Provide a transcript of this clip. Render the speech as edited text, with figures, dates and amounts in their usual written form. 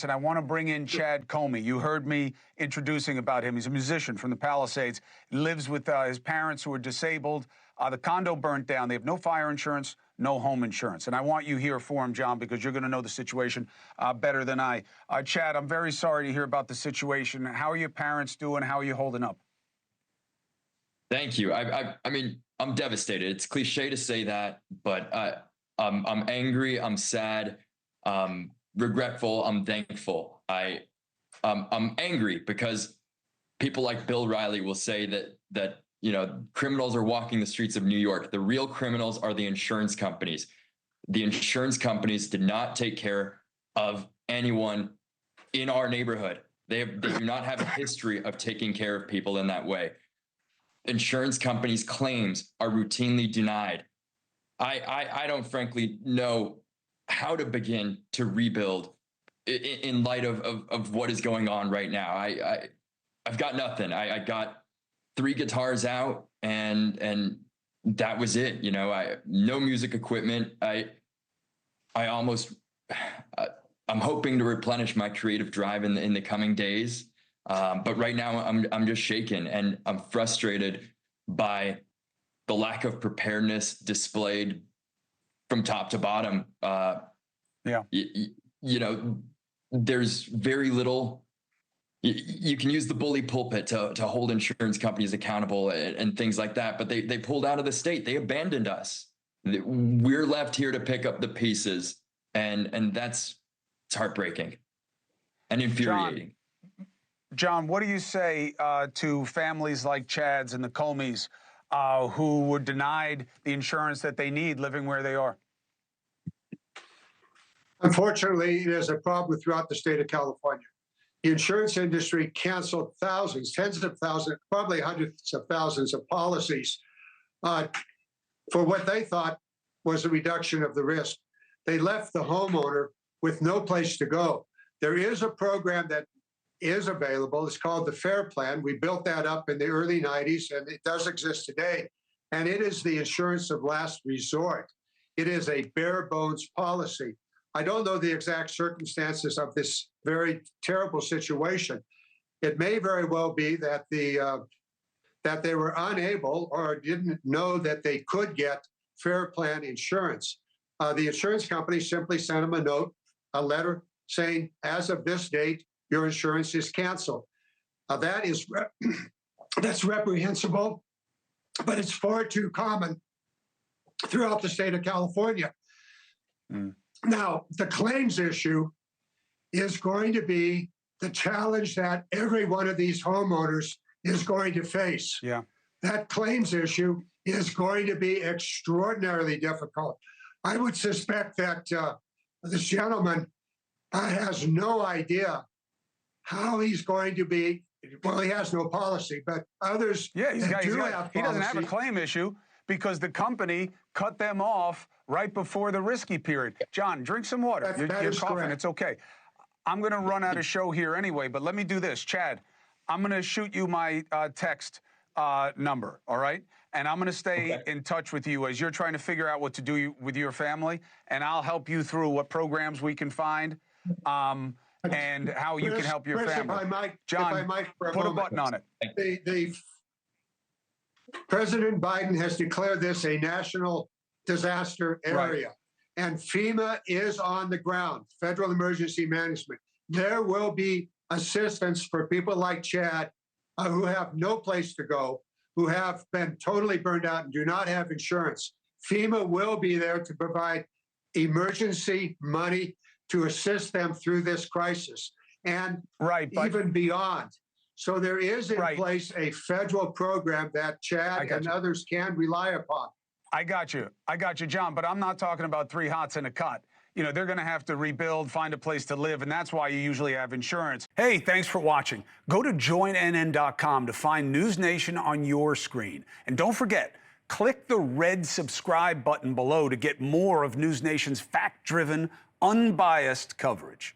And I want to bring in Chad Comey. You heard me introducing about him. He's a musician from the Palisades. He lives with his parents who are disabled. The condo burnt down. They have no fire insurance, no home insurance. And I want you here for him, John, because you're going to know the situation better than I. Chad, I'm very sorry to hear about the situation. How are your parents doing? How are you holding up? Thank you. I mean, I'm devastated. It's cliche to say that, but I'm angry. I'm sad. Regretful. I'm thankful. I'm angry because people like Bill Riley will say that criminals are walking the streets of New York. The real criminals are the insurance companies. The insurance companies did not take care of anyone in our neighborhood. They do not have a history of taking care of people in that way. Insurance companies' claims are routinely denied. I don't frankly know how to begin to rebuild in light of what is going on right now. I've got nothing. I got 3 guitars out and that was it. No music equipment. I'm hoping to replenish my creative drive in the coming days. But right now I'm just shaken and I'm frustrated by the lack of preparedness displayed from top to bottom. There's very little. You can use the bully pulpit to hold insurance companies accountable and things like that, but they pulled out of the state. They abandoned us. We're left here to pick up the pieces, and it's heartbreaking and infuriating. John, what do you say to families like Chad's and the Comeys who were denied the insurance that they need living where they are? Unfortunately, there's a problem throughout the state of California. The insurance industry canceled thousands, tens of thousands, probably hundreds of thousands of policies for what they thought was a reduction of the risk. They left the homeowner with no place to go. There is a program that is available. It's called the FAIR Plan. We built that up in the early 90s, and it does exist today. And it is the insurance of last resort. It is a bare bones policy. I don't know the exact circumstances of this very terrible situation. It may very well be that that they were unable or didn't know that they could get FAIR Plan insurance. The insurance company simply sent them a letter saying, as of this date, your insurance is canceled. That's reprehensible, but it's far too common throughout the state of California. Now, the claims issue is going to be the challenge that every one of these homeowners is going to face. Yeah. That claims issue is going to be extraordinarily difficult. I would suspect that this gentleman has no idea how he's going to be. Well, he has no policy, but others he doesn't have a claim issue because the company cut them off right before the risky period. John, drink some water. You're coughing. Correct. It's okay. I'm going to run out of show here anyway, but let me do this. Chad, I'm going to shoot you my text number, all right? And I'm going to stay in touch with you as you're trying to figure out what to do with your family, and I'll help you through what programs we can find and how you can help your family. John, put a button on it. President Biden has declared this a national disaster area, and FEMA is on the ground, Federal Emergency Management. There will be assistance for people like Chad who have no place to go, who have been totally burned out and do not have insurance. FEMA will be there to provide emergency money to assist them through this crisis and even beyond. So there is in place a federal program that Chad and others can rely upon. I got you, John, but I'm not talking about 3 hots in a cot. They're going to have to rebuild, find a place to live, and that's why you usually have insurance. Hey, thanks for watching. Go to joinnn.com to find NewsNation on your screen. And don't forget, click the red subscribe button below to get more of NewsNation's fact-driven, unbiased coverage.